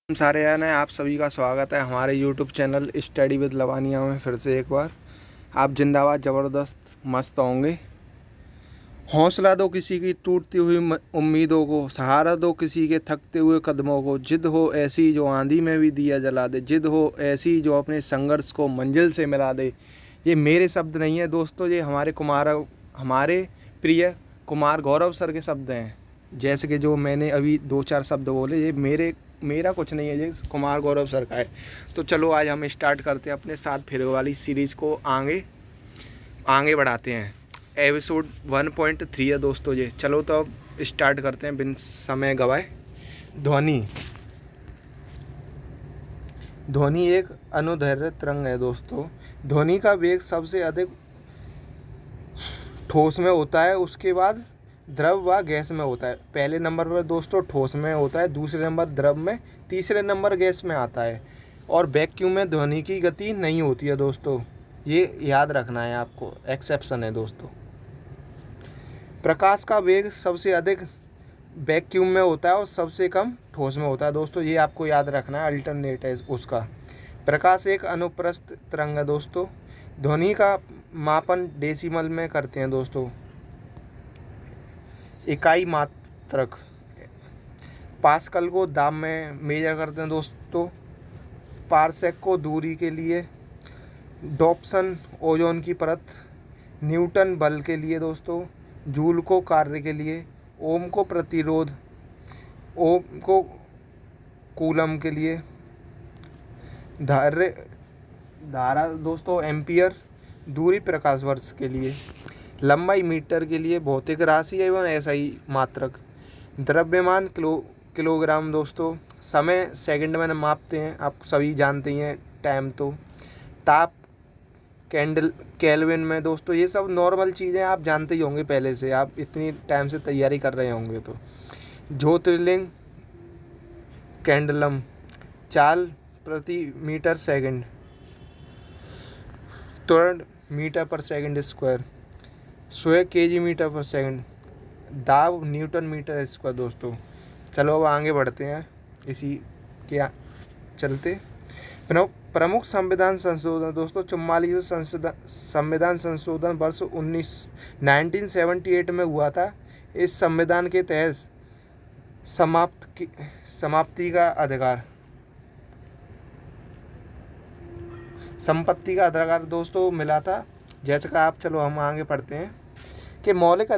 सारे यार हैं, आप सभी का स्वागत है हमारे YouTube channel study with Lavania में। फिर से एक बार आप जिंदाबाद, ज़बरदस्त मस्त होंगे। हौसला दो किसी की टूटती हुई उम्मीदों को, सहारा दो किसी के थकते हुए कदमों को। जिद हो ऐसी जो आंधी में भी दिया जला दे, जिद हो ऐसी जो अपने संघर्ष को मंजिल से मिला दे। ये मेरे शब्द नहीं है दोस्तों, ये हमारे प्रिय कुमार गौरव सर के शब्द हैं। जैसे कि जो मैंने अभी दो चार शब्द बोले, ये मेरा कुछ नहीं है, ये कुमार गौरव सर का है। तो चलो आज हम स्टार्ट करते हैं अपने साथ फिर वाली सीरीज़ को, आगे आगे बढ़ाते हैं। एपिसोड 1.3 है दोस्तों ये। चलो तो अब स्टार्ट करते हैं बिन समय गवाए। ध्वनि ध्वनि एक अनुदैर्ध्य तरंग है दोस्तों। ध्वनि का वेग सबसे अधिक ठोस में होता है, उसके बाद द्रव व गैस में होता है। पहले नंबर पर दोस्तों ठोस में होता है, दूसरे नंबर द्रव में, तीसरे नंबर गैस में आता है। और वैक्यूम में ध्वनि की गति नहीं होती है दोस्तों, ये याद रखना है आपको, एक्सेप्शन है दोस्तों। प्रकाश का वेग सबसे अधिक वैक्यूम में होता है और सबसे कम ठोस में होता है दोस्तों, ये आपको याद रखना है, अल्टरनेट है उसका। प्रकाश एक अनुप्रस्थ तरंग है दोस्तों। ध्वनि का मापन डेसिमल में करते हैं दोस्तों, इकाई मात्रक। पास्कल को दाब में मेजर करते हैं दोस्तों। पारसेक को दूरी के लिए। डॉप्सन ओजोन की परत। न्यूटन बल के लिए दोस्तों। जूल को कार्य के लिए। ओम को प्रतिरोध। ओम को कूलम के लिए। धारा दोस्तों एम्पियर। दूरी प्रकाश वर्ष के लिए। लंबाई मीटर के लिए। भौतिक राशि एवं एसआई मात्रक। द्रव्यमान किलोग्राम दोस्तों। समय सेकंड में मापते हैं, आप सभी जानते ही हैं। टाइम तो ताप केल्विन में दोस्तों। ये सब नॉर्मल चीज़ें आप जानते ही होंगे पहले से, आप इतनी टाइम से तैयारी कर रहे होंगे। तो ज्योतिर्लिंग कैंडलम। चाल प्रति मीटर सेकंड। त्वरण मीटर पर सेकंड स्क्वायर। 100 केजी मीटर पर सेकंड। दाब न्यूटन मीटर स्क्वायर दोस्तों। चलो अब आगे बढ़ते हैं इसी के चलते। प्रमुख संविधान संशोधन दोस्तों। 44वां संविधान संशोधन वर्ष 1978 में हुआ था। इस संविधान के तहत संपत्ति का अधिकार दोस्तों मिला था। जैसे कि आप, चलो हम आगे पढ़ते हैं कि मौलिक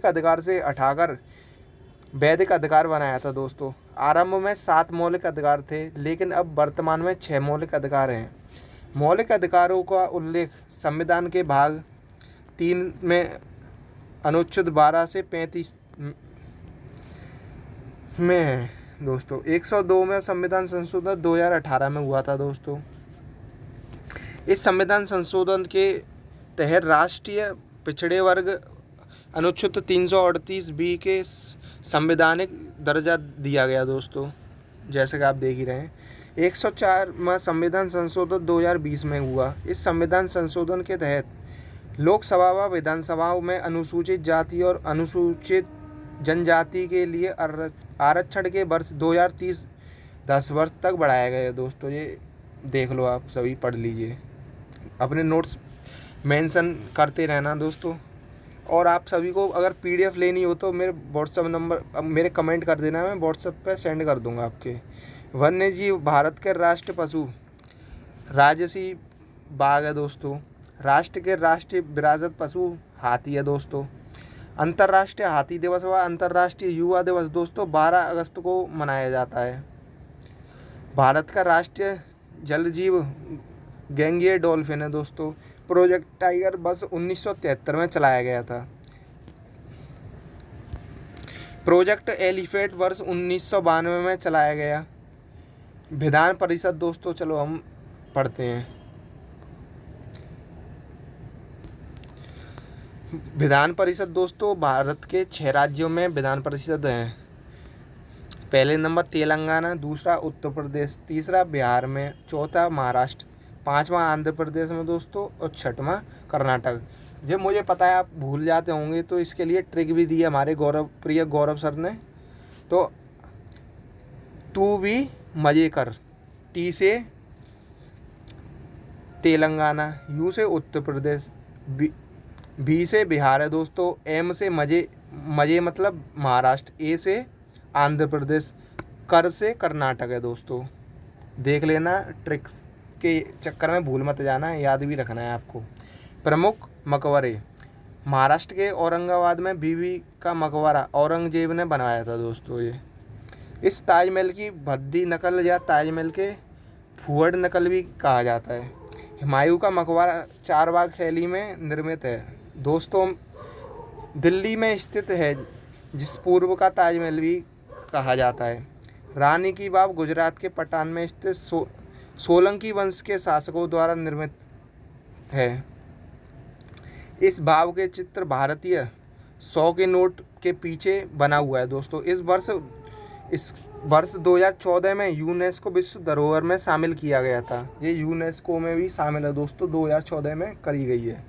अधिकार से हटाकर वैधिक अधिकार बनाया था दोस्तों। आरंभ में 7 मौलिक अधिकार थे, लेकिन अब वर्तमान में 6 मौलिक अधिकार हैं। मौलिक अधिकारों का उल्लेख संविधान के भाग 3 में अनुच्छेद 12 से 35 में है दोस्तों। 102 में संविधान संशोधन 2018 में हुआ था दोस्तों। इस संविधान संशोधन के तहत राष्ट्रीय पिछड़े वर्ग अनुच्छेद 338 के संवैधानिक दर्जा दिया गया दोस्तों, जैसे कि आप देख ही रहे हैं। 104वां संविधान संशोधन 2020 में हुआ। इस संविधान संशोधन के तहत लोकसभा व विधानसभाओं में अनुसूचित जाति और अनुसूचित जनजाति के लिए आरक्षण के वर्ष 2030 10 वर्ष तक बढ़ाया गया दोस्तों। ये देख लो, आप सभी पढ़ लीजिए, अपने नोट्स मेंशन करते रहना दोस्तों। और आप सभी को अगर पीडीएफ लेनी हो तो मेरे व्हाट्सएप नंबर मेरे कमेंट कर देना, मैं व्हाट्सएप पे सेंड कर दूंगा आपके। वन्य जीव भारत के राष्ट्र पशु राजसी बाघ है दोस्तों। राष्ट्र के राष्ट्रीय विरासत पशु हाथी है दोस्तों। अंतर्राष्ट्रीय हाथी दिवस व अंतर्राष्ट्रीय युवा दिवस दोस्तों 12 अगस्त को मनाया जाता है। भारत का राष्ट्रीय जल जीव गैंगियर डॉल्फिन है दोस्तों। प्रोजेक्ट टाइगर वर्ष 1973 में चलाया गया था। प्रोजेक्ट एलिफेंट वर्ष 1992 में चलाया गया। विधान परिषद दोस्तों, चलो हम पढ़ते हैं। विधान परिषद दोस्तों, भारत के 6 राज्यों में विधान परिषद हैं। पहले नंबर तेलंगाना, दूसरा उत्तर प्रदेश, तीसरा बिहार में, चौथा महाराष्ट्र, 5वां आंध्र प्रदेश में दोस्तों, और 6वां कर्नाटक। ये मुझे पता है आप भूल जाते होंगे, तो इसके लिए ट्रिक भी दी है हमारे प्रिय गौरव सर ने। तो तू भी मजे कर, टी से तेलंगाना, यू से उत्तर प्रदेश, बी से बिहार है दोस्तों, एम से मजे, मजे मतलब महाराष्ट्र, ए से आंध्र प्रदेश, कर से कर्नाटक है दोस्तों। देख लेना, ट्रिक्स के चक्कर में भूल मत जाना, याद भी रखना है आपको। प्रमुख मकबरे, महाराष्ट्र के औरंगाबाद में बीबी का मकबरा औरंगजेब ने बनवाया था दोस्तों। ये इस ताजमहल की भद्दी नकल या ताजमहल के फुहड़ नकल भी कहा जाता है। हुमायूं का मकबरा चारबाग शैली में निर्मित है दोस्तों, दिल्ली में स्थित है, जिस पूर्व का ताजमहल भी कहा जाता है। रानी की बाग गुजरात के पठान में स्थित सोलंकी वंश के शासकों द्वारा निर्मित है। इस बाग के चित्र भारतीय 100 के नोट के पीछे बना हुआ है दोस्तों। इस वर्ष 2014 में यूनेस्को विश्व धरोहर में शामिल किया गया था। ये यूनेस्को में भी शामिल है दोस्तों, 2014 में करी गई है।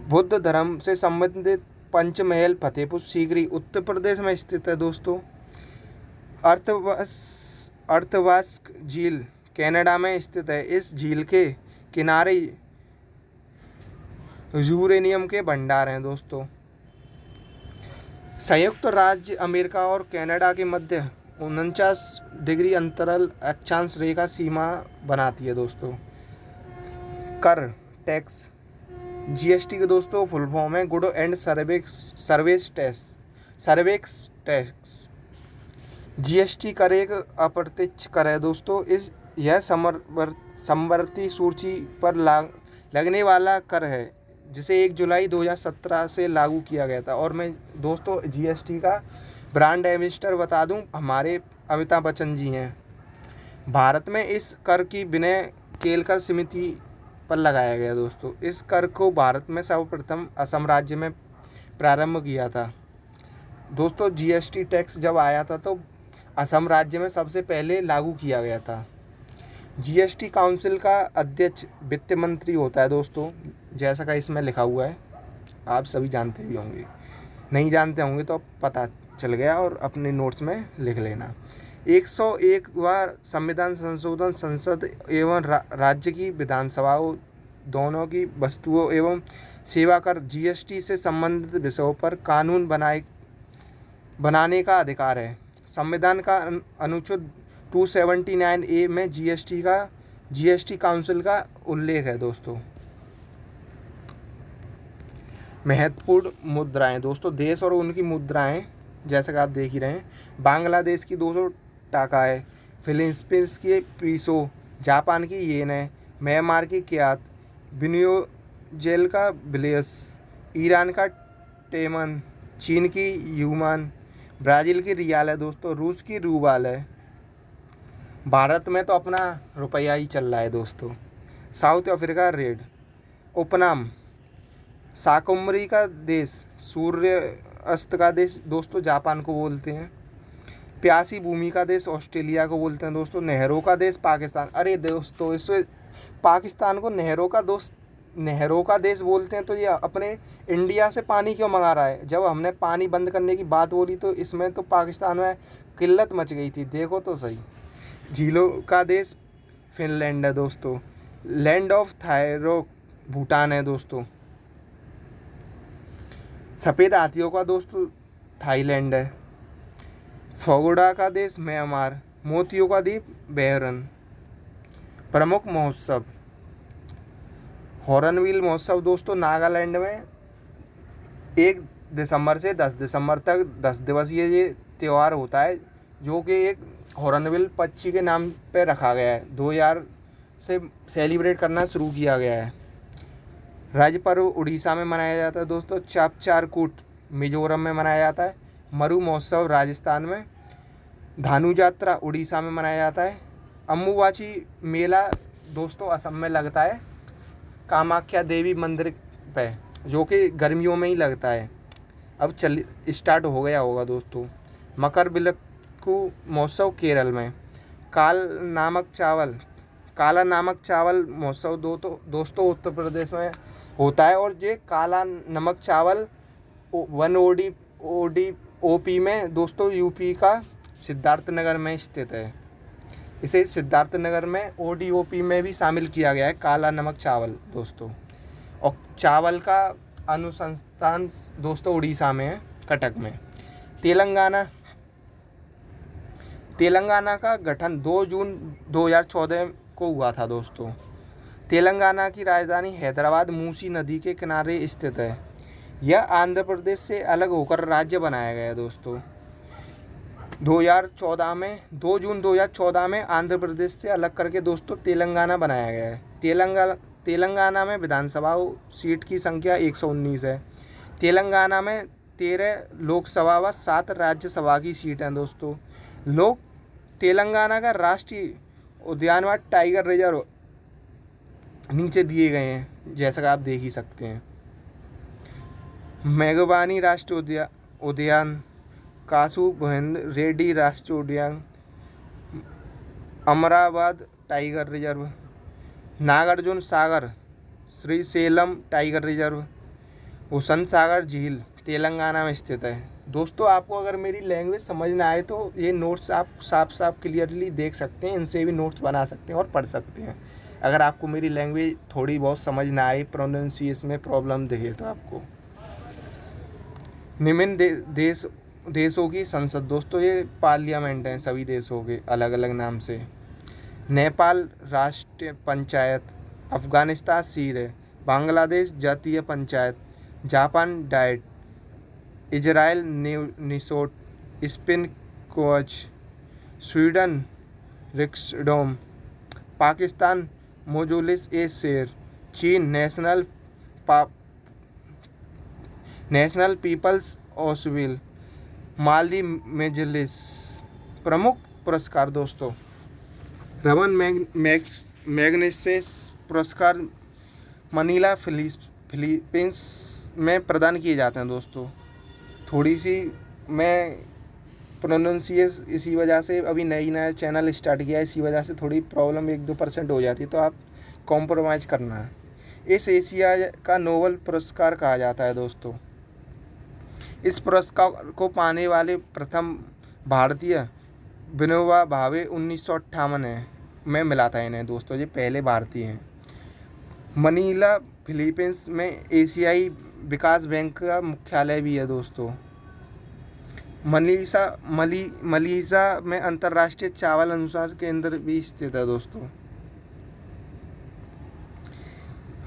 बुद्ध धर्म से संबंधित पंचमहल फतेहपुर सीकरी उत्तर प्रदेश में स्थित है दोस्तों। अर्थवास्क झील कनाडा में स्थित है। इस झील के किनारे यूरेनियम के भंडार हैं दोस्तों। संयुक्त राज्य अमेरिका और कनाडा के मध्य 49 डिग्री अंतराल अक्षांश रेखा सीमा बनाती है दोस्तों। कर, टैक्स, जीएसटी के दोस्तों फुल फॉर्म है good and service tax. GST कर एक अप्रत्यक्ष कर है दोस्तों। यह समवर्ती सूची पर लगने वाला कर है, जिसे 1 जुलाई 2017 से लागू किया गया था। और मैं दोस्तों जीएसटी का ब्रांड एम्बेसडर बता दूं, हमारे अमिताभ बच्चन जी हैं। भारत में इस कर की विनय केलकर समिति पर लगाया गया दोस्तों। इस कर को भारत में सर्वप्रथम असम राज्य में प्रारंभ किया था दोस्तों। जीएसटी टैक्स जब आया था तो असम राज्य में सबसे पहले लागू किया गया था। जीएसटी काउंसिल का अध्यक्ष वित्त मंत्री होता है दोस्तों, जैसा का इसमें लिखा हुआ है। आप सभी जानते भी होंगे, नहीं जानते होंगे तो पता चल गया और अपने नोट्स में लिख लेना। 101वां संविधान संशोधन संसद एवं राज्य की विधानसभाओं दोनों की वस्तुओं एवं सेवा कर जीएसटी से संबंधित विषयों पर कानून बनाने का अधिकार है। संविधान का अनुच्छेद 279A में जीएसटी काउंसिल का उल्लेख है दोस्तों। महत्वपूर्ण मुद्राएं दोस्तों, देश और उनकी मुद्राएं जैसा कि आप देख ही रहे हैं। बांग्लादेश की 200 टाका है, फिलीपींस की पीसो, जापान की येन है, म्यांमार की क्यात, वेनेजुएला का ब्लेस, ईरान का टेमन, चीन की युआन, ब्राज़ील की रियाल है दोस्तों, रूस की रूबल है। भारत में तो अपना रुपया ही चल रहा है दोस्तों। South Africa red. उपनाम शाकंभरी का देश, सूर्य अस्त का देश दोस्तों जापान को बोलते हैं। प्यासी भूमि का देश ऑस्ट्रेलिया को बोलते हैं दोस्तों। नहरों का देश पाकिस्तान। अरे दोस्तों, इससे पाकिस्तान को नहरों का देश बोलते हैं तो ये अपने इंडिया से पानी क्यों मंगा रहा है? जब हमने पानी बंद करने की बात बोली तो इसमें तो पाकिस्तान में किल्लत मच गई थी, देखो तो सही। झीलों का देश फिनलैंड है दोस्तों। लैंड ऑफ थायरोक भूटान है दोस्तों। सफ़ेद हाथियों का दोस्तों थाईलैंड है। फगोड़ा का देश म्यांमार। मोतियों का द्वीप बहरीन। प्रमुख महोत्सव हॉर्नबिल महोत्सव दोस्तों नागालैंड में 1 दिसंबर से 10 दिसंबर तक 10 दिवसीय ये त्यौहार होता है, जो कि एक हॉर्नबिल पक्षी के नाम पे रखा गया है। 2000 से सेलिब्रेट करना शुरू किया गया है। राज्य पर्व उड़ीसा में मनाया जाता है दोस्तों। चापचारकूट मिजोरम में मनाया जाता है। मरु महोत्सव राजस्थान में। धानु यात्रा उड़ीसा में मनाया जाता है। अम्बुबाची मेला दोस्तों असम में लगता है, कामाख्या देवी मंदिर पे, जो कि गर्मियों में ही लगता है। अब स्टार्ट हो गया होगा दोस्तों। मकर बिलक्कू महोत्सव केरल में। काला नमक चावल महोत्सव दोस्तों उत्तर प्रदेश में होता है। और ये काला नमक चावल 1 ODOP में दोस्तों यूपी का सिद्धार्थनगर में स्थित है। इसे सिद्धार्थनगर में ODOP में भी शामिल किया गया है, काला नमक चावल दोस्तों। और चावल का अनुसंधान दोस्तों उड़ीसा में है, कटक में। तेलंगाना का गठन 2 जून 2014 को हुआ था दोस्तों। तेलंगाना की राजधानी हैदराबाद मूसी नदी के किनारे स्थित है। यह आंध्र प्रदेश से अलग होकर राज्य बनाया गया दोस्तों। 2 जून 2014 में आंध्र प्रदेश से अलग करके दोस्तों तेलंगाना बनाया गया है। तेलंगाना में विधानसभा सीट की संख्या 119 है। तेलंगाना में 13 लोकसभा व 7 राज्यसभा की सीट हैं दोस्तों। तेलंगाना का राष्ट्रीय उद्यान व टाइगर रिजर्व नीचे दिए गए हैं, जैसा कि आप देख ही सकते हैं। मेघवानी राष्ट्रीय उद्यान, कासू भूपेंद्र रेड्डी राष्ट्रीय उद्यान, Amravati tiger reserve, Nagarjuna Sagar Srisailam tiger reserve, हुसन सागर झील तेलंगाना में स्थित है। दोस्तों आपको अगर मेरी लैंग्वेज समझ ना आए तो ये नोट्स आप साफ क्लियरली देख सकते हैं, इनसे भी नोट्स बना सकते हैं और पढ़ सकते हैं। अगर आपको मेरी लैंग्वेज थोड़ी बहुत समझ ना आए, प्रोनाउंसिएशन में प्रॉब्लम दिखे तो आपको। निम्न देशों की संसद दोस्तों, ये पार्लियामेंट हैं सभी देशों के अलग अलग नाम से। नेपाल राष्ट्रीय पंचायत, अफगानिस्तान सीर है, Bangladesh Jatiya panchayat, Japan Diet, Israel निसोट, स्पेन कोच, स्वीडन रिक्सडोम, पाकिस्तान मोजुलिस ए शेर, चीन नेशनल पीपल्स ओसविल, माली मेजलिस। प्रमुख पुरस्कार दोस्तों, रमन मैग्सेसे पुरस्कार मनीला फिलीपींस में प्रदान किए जाते हैं दोस्तों। थोड़ी सी मैं प्रोनाउंसिएशन इसी वजह से अभी नया चैनल स्टार्ट किया है, इसी वजह से थोड़ी प्रॉब्लम 1-2% हो जाती है, तो आप कॉम्प्रोमाइज़ करना है। इस एशिया का नोबेल पुरस्कार कहा जाता है दोस्तों। इस पुरस्कार को पाने वाले प्रथम भारतीय विनोबा भावे 1958 में मिला था इन्हें दोस्तों, ये पहले भारतीय हैं। मनीला फिलीपींस में एशियाई विकास बैंक का मुख्यालय भी है दोस्तों। मनीला में अंतर्राष्ट्रीय चावल अनुसंधान केंद्र भी स्थित है दोस्तों।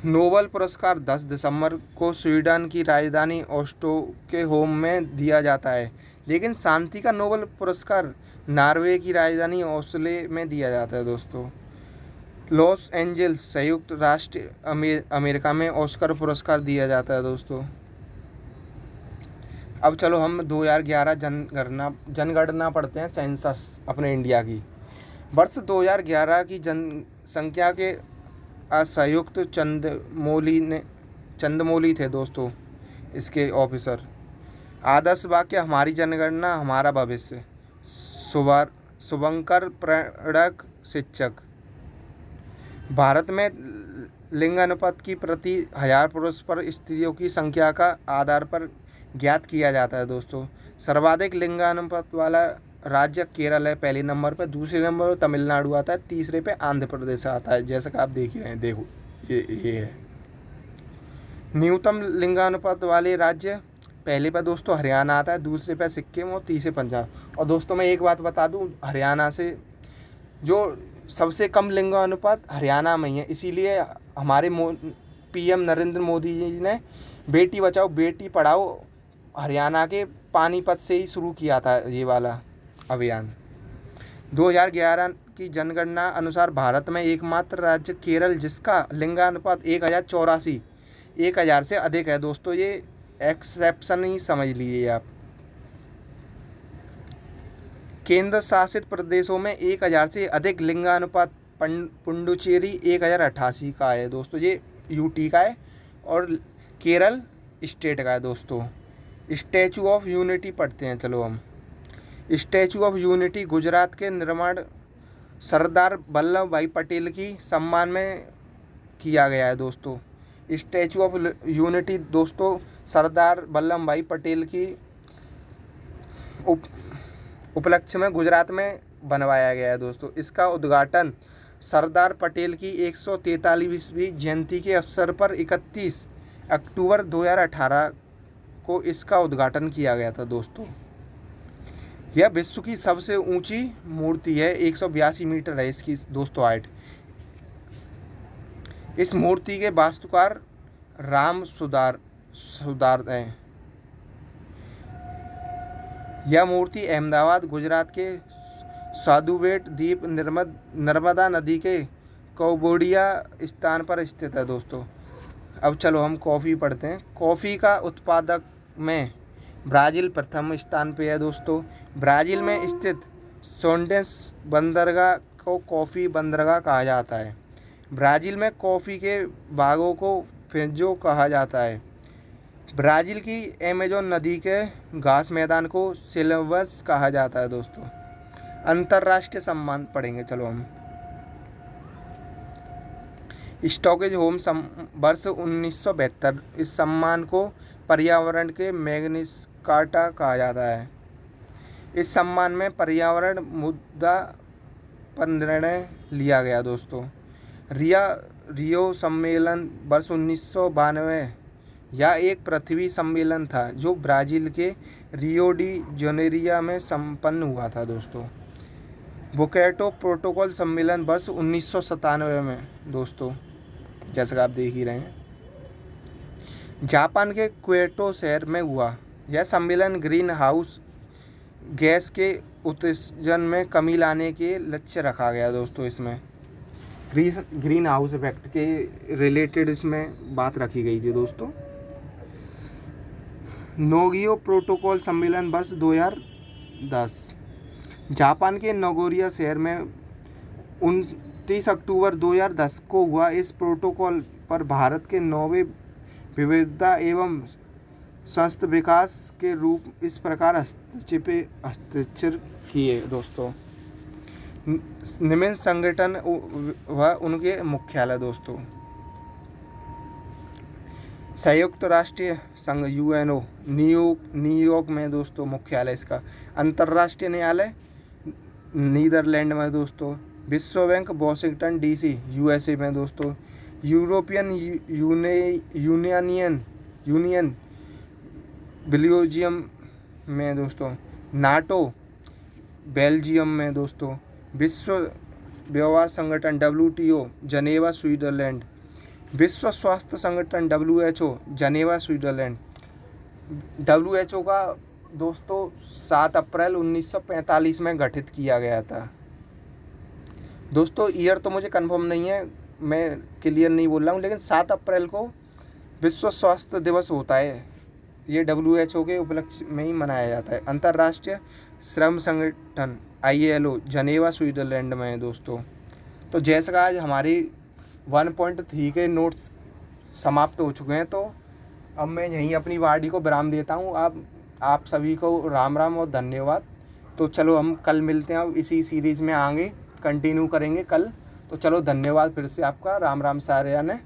नोबेल पुरस्कार 10 दिसंबर को स्वीडन की राजधानी स्टॉकहोम में दिया जाता है, लेकिन शांति का नोबेल पुरस्कार नॉर्वे की राजधानी ओस्लो में दिया जाता है दोस्तों। लॉस एंजल्स संयुक्त राष्ट्र अमेरिका में ऑस्कर पुरस्कार दिया जाता है दोस्तों। अब चलो हम 2011 जनगणना पढ़ते हैं, सेंसस अपने इंडिया की। वर्ष 2011 की जनसंख्या के संयुक्त चंद्रमौली थे दोस्तों इसके ऑफिसर। आदर्श वाक्य, हमारी जनगणना हमारा भविष्य। शुभंकर प्रणक शिक्षक। भारत में लिंग अनुपात की प्रति 1000 पुरुष पर स्त्रियों की संख्या का आधार पर ज्ञात किया जाता है दोस्तों। सर्वाधिक लिंगानुपात वाला राज्य केरल है पहले नंबर पर, दूसरे नंबर पर तमिलनाडु आता है, तीसरे पे आंध्र प्रदेश आता है, जैसा कि आप देख ही रहे हैं। देखो ये है न्यूनतम लिंगानुपात वाले राज्य। पहले पर दोस्तों हरियाणा आता है, दूसरे पे सिक्किम और तीसरे पंजाब। और दोस्तों मैं एक बात बता दूं, हरियाणा से जो सबसे कम लिंगानुपात हरियाणा में ही है, इसीलिए हमारे PM नरेंद्र मोदी जी ने बेटी बचाओ बेटी पढ़ाओ हरियाणा के पानीपत से ही शुरू किया था ये वाला अभियान। 2011 की जनगणना अनुसार भारत में एकमात्र राज्य केरल जिसका लिंगानुपात 1000 से अधिक है दोस्तों। ये एक्सेप्शन ही समझ लीजिए आप। केंद्र शासित प्रदेशों में 1000 से अधिक लिंगानुपात पुडुचेरी 1088 का है दोस्तों, ये UT का है, और केरल स्टेट का है दोस्तों। स्टैचू ऑफ यूनिटी पढ़ते हैं चलो हम। स्टैचू ऑफ यूनिटी गुजरात के निर्माण सरदार वल्लभ भाई पटेल की सम्मान में किया गया है दोस्तों। स्टैचू ऑफ यूनिटी दोस्तों सरदार वल्लभ भाई पटेल की उपलक्ष्य में गुजरात में बनवाया गया है दोस्तों। इसका उद्घाटन सरदार पटेल की 143वीं जयंती के अवसर पर 31 अक्टूबर 2018 को इसका उद्घाटन किया गया था दोस्तों। यह विश्व की सबसे ऊंची मूर्ति है, 182 मीटर है इसकी दोस्तों हाइट। इस मूर्ति के वास्तुकार राम सुधार हैं। यह मूर्ति अहमदाबाद गुजरात के साधुबेट द्वीप नर्मदा नदी के कौबोडिया स्थान पर स्थित है दोस्तों। अब चलो हम कॉफ़ी पढ़ते हैं। कॉफ़ी का उत्पादक में ब्राज़ील प्रथम स्थान पे है दोस्तों। ब्राज़ील में स्थित सोंडेस बंदरगाह को कॉफ़ी बंदरगाह कहा जाता है। ब्राज़ील में कॉफ़ी के बागों को फिंजो कहा जाता है। ब्राज़ील की अमेज़न नदी के घास मैदान को सिल्वस कहा जाता है दोस्तों। अंतर्राष्ट्रीय सम्मान पढ़ेंगे चलो हम। स्टॉकहोम वर्ष 1972। इस सम्मान को पर्यावरण के मैग्निस्काटा कहा जाता है। इस सम्मान में पर्यावरण मुद्दा पर निर्णय लिया गया दोस्तों। रियो सम्मेलन वर्ष 1992 यह एक पृथ्वी सम्मेलन था जो ब्राज़ील के रियो डी जनेरियो में संपन्न हुआ था दोस्तों। क्योटो प्रोटोकॉल सम्मेलन वर्ष 1997 में दोस्तों, जैसा कि आप देख ही रहे हैं, जापान के क्योटो शहर में हुआ। यह सम्मेलन ग्रीन हाउस गैस के उत्सर्जन में कमी लाने के लक्ष्य रखा गया दोस्तों। इसमें ग्रीन हाउस इफेक्ट के रिलेटेड इसमें बात रखी गई थी दोस्तों। नोगियो प्रोटोकॉल सम्मेलन वर्ष 2010 जापान के नगोरिया शहर में 29 अक्टूबर 2010 को हुआ। इस प्रोटोकॉल पर भारत के 9वें विविधता एवं संस्थ विकास के रूप इस प्रकार हस्ताक्षर किए दोस्तों। निम्न संगठन व उनके मुख्यालय दोस्तों। संयुक्त राष्ट्र संघ यूएनओ न्यूयॉर्क में दोस्तों मुख्यालय इसका। अंतर्राष्ट्रीय न्यायालय नीदरलैंड में दोस्तों। विश्व बैंक वॉशिंगटन डीसी यूएसए में दोस्तों। यूरोपियन यूनियन बेल्जियम में दोस्तों। नाटो बेल्जियम में दोस्तों। विश्व व्यापार संगठन WTO जनेवा स्विट्जरलैंड। विश्व स्वास्थ्य संगठन WHO जनेवा स्विट्जरलैंड। WHO का दोस्तों 7 अप्रैल 1945 में गठित किया गया था दोस्तों। ईयर तो मुझे कंफर्म नहीं है, मैं क्लियर नहीं बोल रहा हूँ, लेकिन 7 अप्रैल को विश्व स्वास्थ्य दिवस होता है। ये WHO के उपलक्ष्य में ही मनाया जाता है। अंतर्राष्ट्रीय श्रम संगठन ILO जनेवा स्विट्जरलैंड में है दोस्तों। तो जैसा कि आज हमारी 1.3 के नोट्स समाप्त हो चुके हैं, तो अब मैं यहीं अपनी वाणी को विराम देता हूँ। आप सभी को राम राम और धन्यवाद। तो चलो हम कल मिलते हैं, अब इसी सीरीज़ में आगे कंटिन्यू करेंगे कल। तो चलो धन्यवाद फिर से आपका। राम राम सारे ने।